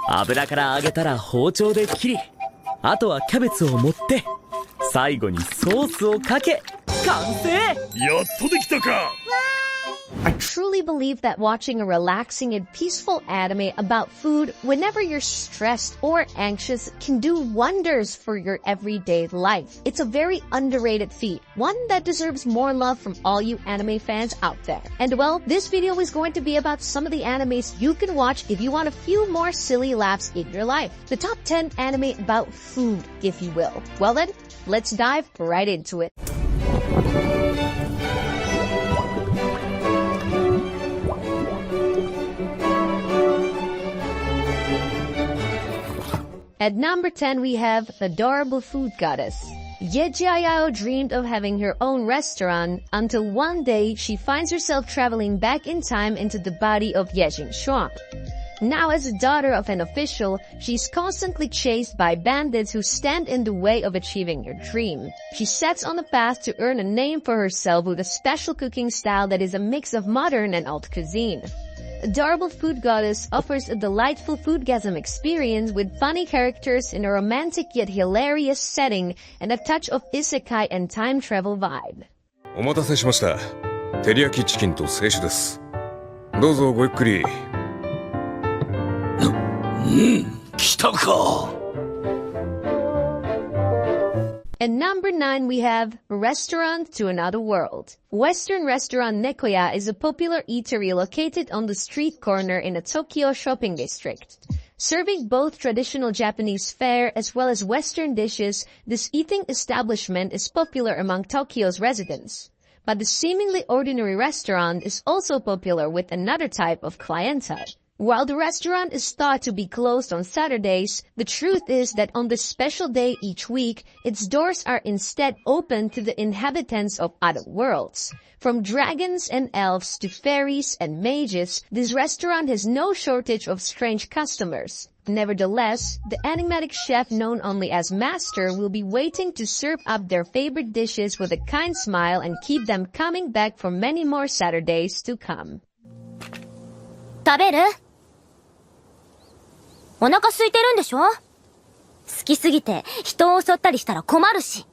油から揚げたら包丁で切り、あとはキャベツを盛って、最後にソースをかけ、完成。やっとできたか。I truly believe that watching a relaxing and peaceful anime about food whenever you're stressed or anxious can do wonders for your everyday life. It's a very underrated feat, one that deserves more love from all you anime fans out there. And well, this video is going to be about some of the animes you can watch if you want a few more silly laughs in your life. The top 10 anime about food, if you will. Well then, let's dive right into it. At number 10, we have Adorable Food Goddess. Ye Jiayao dreamed of having her own restaurant until one day she finds herself traveling back in time into the body of Ye Jingshuang. Now as a daughter of an official, she's constantly chased by bandits who stand in the way of achieving her dream. She sets on a path to earn a name for herself with a special cooking style that is a mix of modern and old cuisine. Adorable Food Goddess offers a delightful foodgasm experience with funny characters in a romantic yet hilarious setting and a touch of isekai and time travel vibe. お待たせしました。照り焼きチキンと清酒です。どうぞごゆっくり。来たか。At number 9, we have Restaurant to Another World. Western restaurant Nekoya is a popular eatery located on the street corner in a Tokyo shopping district. Serving both traditional Japanese fare as well as Western dishes, this eating establishment is popular among Tokyo's residents. But the seemingly ordinary restaurant is also popular with another type of clientele. While the restaurant is thought to be closed on Saturdays, the truth is that on this special day each week, its doors are instead open to the inhabitants of other worlds. From dragons and elves to fairies and mages, this restaurant has no shortage of strange customers. Nevertheless, the enigmatic chef known only as Master will be waiting to serve up their favorite dishes with a kind smile and keep them coming back for many more Saturdays to come. 食べる？お腹空いてるんでしょ？好きすぎて人を襲ったりしたら困るし。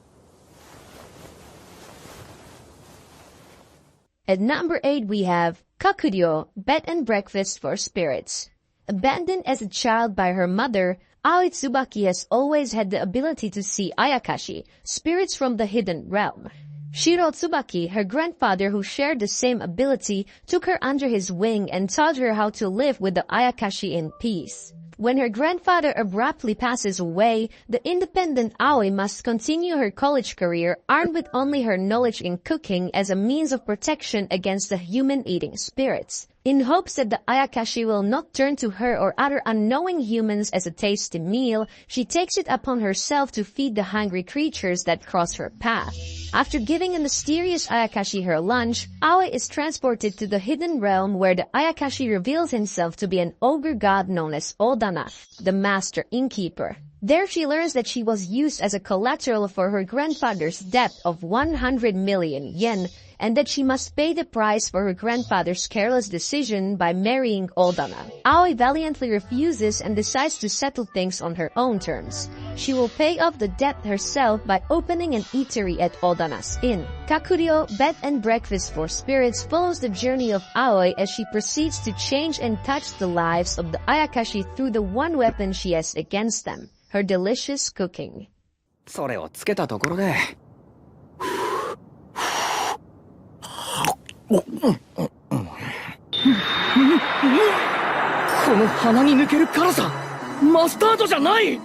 At number 8, we have Kakuryo, Bed and Breakfast for Spirits. Abandoned as a child by her mother, Aoi Tsubaki has always had the ability to see Ayakashi, spirits from the hidden realm. Shiro Tsubaki, her grandfather who shared the same ability, took her under his wing and taught her how to live with the Ayakashi in peace. When her grandfather abruptly passes away, the independent Aoi must continue her college career armed with only her knowledge in cooking as a means of protection against the human-eating spirits. In hopes that the Ayakashi will not turn to her or other unknowing humans as a tasty meal, she takes it upon herself to feed the hungry creatures that cross her path. After giving a mysterious Ayakashi her lunch, Aoi is transported to the hidden realm where the Ayakashi reveals himself to be an ogre god known as Odana, the master innkeeper. There she learns that she was used as a collateral for her grandfather's debt of 100 million yen, and that she must pay the price for her grandfather's careless decision by marrying Odana. Aoi valiantly refuses and decides to settle things on her own terms. She will pay off the debt herself by opening an eatery at Odana's inn. Kakuryo, Bed and Breakfast for Spirits follows the journey of Aoi as she proceeds to change and touch the lives of the Ayakashi through the one weapon she has against them, her delicious cooking. それをつけたところで。この鼻に抜ける辛さ、マスタードじゃない。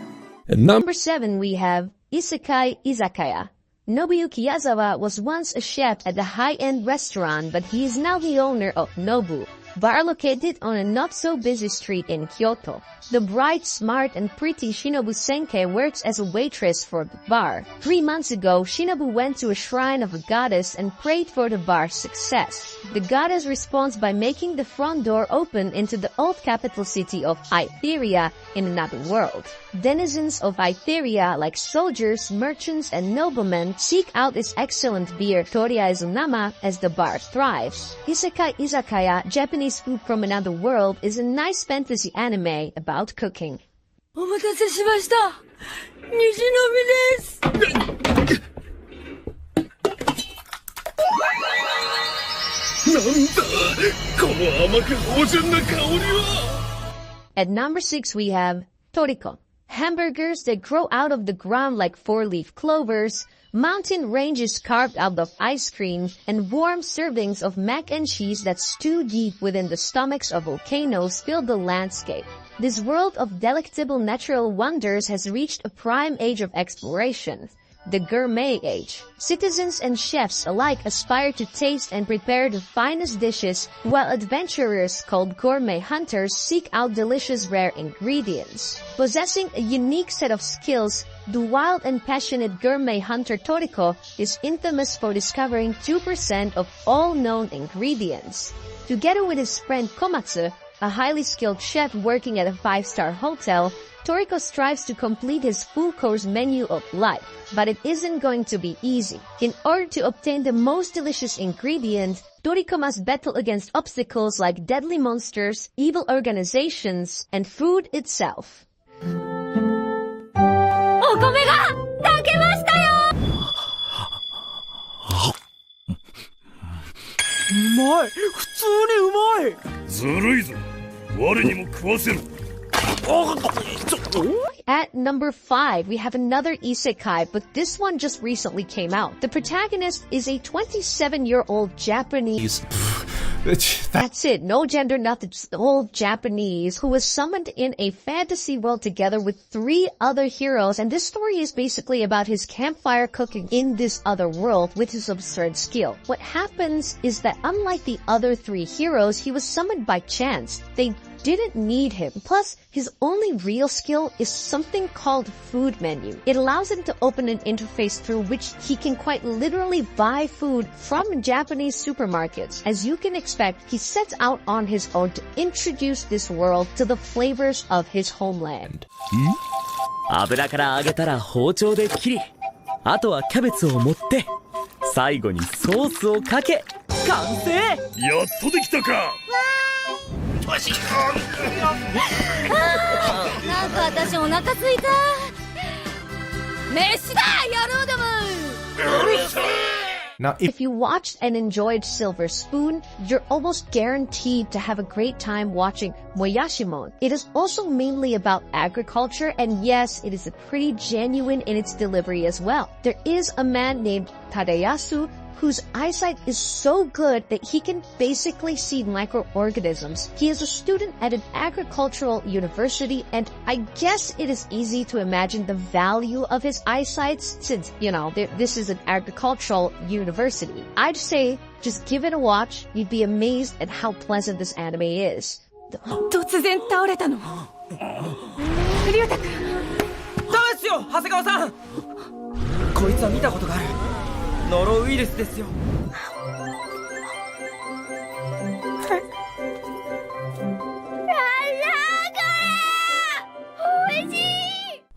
Number 7, we have Isekai Izakaya. Nobuyuki Yazawa was once a chef at a high-end restaurant, but he is now the owner of Nobu, bar located on a not-so-busy street in Kyoto. The bright, smart, and pretty Shinobu Senke works as a waitress for the bar. 3 months ago, Shinobu went to a shrine of a goddess and prayed for the bar's success. The goddess responds by making the front door open into the old capital city of Etheria in another world. Denizens of Etheria, like soldiers, merchants, and noblemen, seek out its excellent beer Toriya Izunama as the bar thrives. Isekai Izakaya, Japanese Japanese food from another world is a nice fantasy anime about cooking. お待たせしました。虹の実です。なんだこの甘く芳醇な香りは。 At number 6 we have Toriko. Hamburgers that grow out of the ground like four-leaf clovers, mountain ranges carved out of ice cream, and warm servings of mac and cheese that stew deep within the stomachs of volcanoes fill the landscape. This world of delectable natural wonders has reached a prime age of exploration, the gourmet age. Citizens and chefs alike aspire to taste and prepare the finest dishes, while adventurers called gourmet hunters seek out delicious rare ingredients. Possessing a unique set of skills, the wild and passionate gourmet hunter Toriko is infamous for discovering 2% of all known ingredients. Together with his friend Komatsu, a highly skilled chef working at a 5-star hotel, Toriko strives to complete his full-course menu of life, but it isn't going to be easy. In order to obtain the most delicious ingredient, Toriko must battle against obstacles like deadly monsters, evil organizations, and food itself. お米が炊けましたよ。うまい。普通にうまい。ずるいぞ。我にも食わせろ。At number 5, we have another isekai, but this one just recently came out. The protagonist is a 27-year-old Japanese... That's it, no gender, nothing, just old Japanese who was summoned in a fantasy world together with 3 other heroes, and this story is basically about his campfire cooking in this other world with his absurd skill. What happens is that unlike the other 3 heroes, he was summoned by chance. They didn't need him. Plus, his only real skill is something called food menu. It allows him to open an interface through which he can quite literally buy food from Japanese supermarkets. As you can expect, he sets out on his own to introduce this world to the flavors of his homeland. 油から揚げたら包丁で切り、あとはキャベツを盛って、最後にソースをかけ、完成。やっとできたか。なんか私お腹すいた。飯だ野郎ども。Now, If you watched and enjoyed Silver Spoon, you're almost guaranteed to have a great time watching Moyashimon. It is also mainly about agriculture, and yes, it is pretty genuine in its delivery as well. There is a man named Tadayasu whose eyesight is so good that he can basically see microorganisms. He is a student at an agricultural university, and I guess it is easy to imagine the value of his eyesight since, you know, this is an agricultural university. I'd say just give it a watch. You'd be amazed at how pleasant this anime is. 突然倒れたの。龍太くん。ダメですよ、長谷川さん。こいつは見たことがある。ノロウイルスですよ。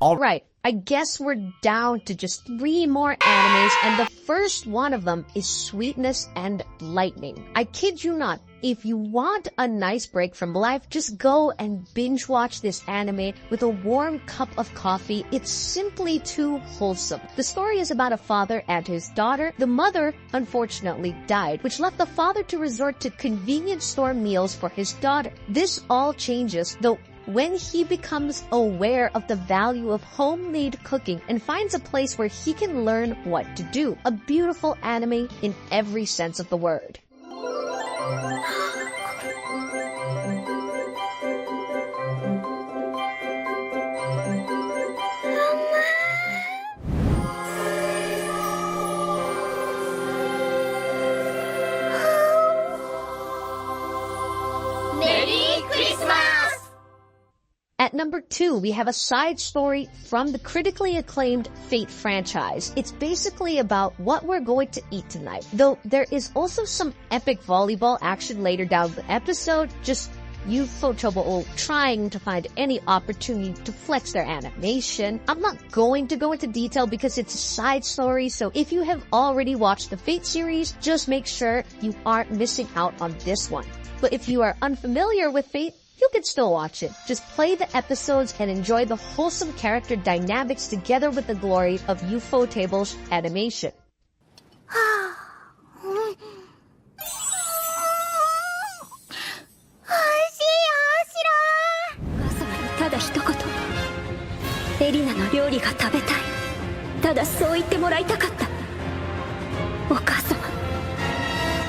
Alright, I guess we're down to just 3 more animes, and the first one of them is Sweetness and Lightning. I kid you not, if you want a nice break from life, just go and binge watch this anime with a warm cup of coffee. It's simply too wholesome. The story is about a father and his daughter. The mother, unfortunately, died, which left the father to resort to convenience store meals for his daughter. This all changes, though, when he becomes aware of the value of homemade cooking and finds a place where he can learn what to do. A beautiful anime in every sense of the word. At number 2, we have a side story from the critically acclaimed Fate franchise. It's basically about what we're going to eat tonight, though there is also some epic volleyball action later down the episode, just Ufotable trying to find any opportunity to flex their animation. I'm not going to go into detail because it's a side story, so if you have already watched the Fate series, just make sure you aren't missing out on this one. But if you are unfamiliar with Fate, you can still watch it. Just play the episodes and enjoy the wholesome character dynamics together with the glory of Ufotable animation. ただ一言エリナの料理が食べたいただそう言ってもらいたかったお母様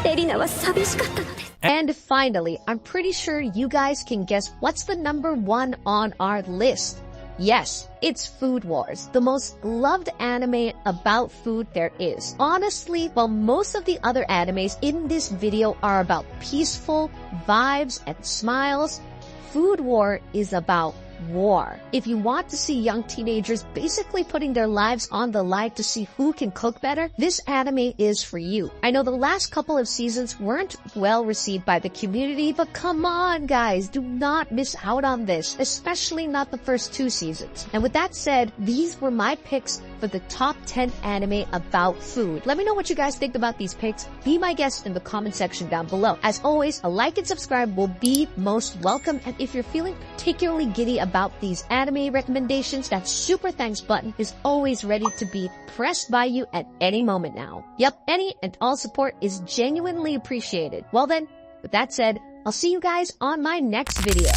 エリナは寂しかったのです And finally, I'm pretty sure you guys can guess what's the number 1 on our list. Yes, it's Food Wars, the most loved anime about food there is. Honestly, while most of the other animes in this video are about peaceful vibes and smiles, Food War is about war. If you want to see young teenagers basically putting their lives on the line to see who can cook better, this anime is for you. I know the last couple of seasons weren't well received by the community, but come on guys, do not miss out on this, especially not the first 2 seasons. And with that said, these were my picks for the top 10 anime about food. Let me know what you guys think about these picks. Be my guest in the comment section down below. As always, a like and subscribe will be most welcome. And if you're feeling particularly giddy about these anime recommendations, that super thanks button is always ready to be pressed by you at any moment now. Yep, any and all support is genuinely appreciated. Well then, with that said, I'll see you guys on my next video.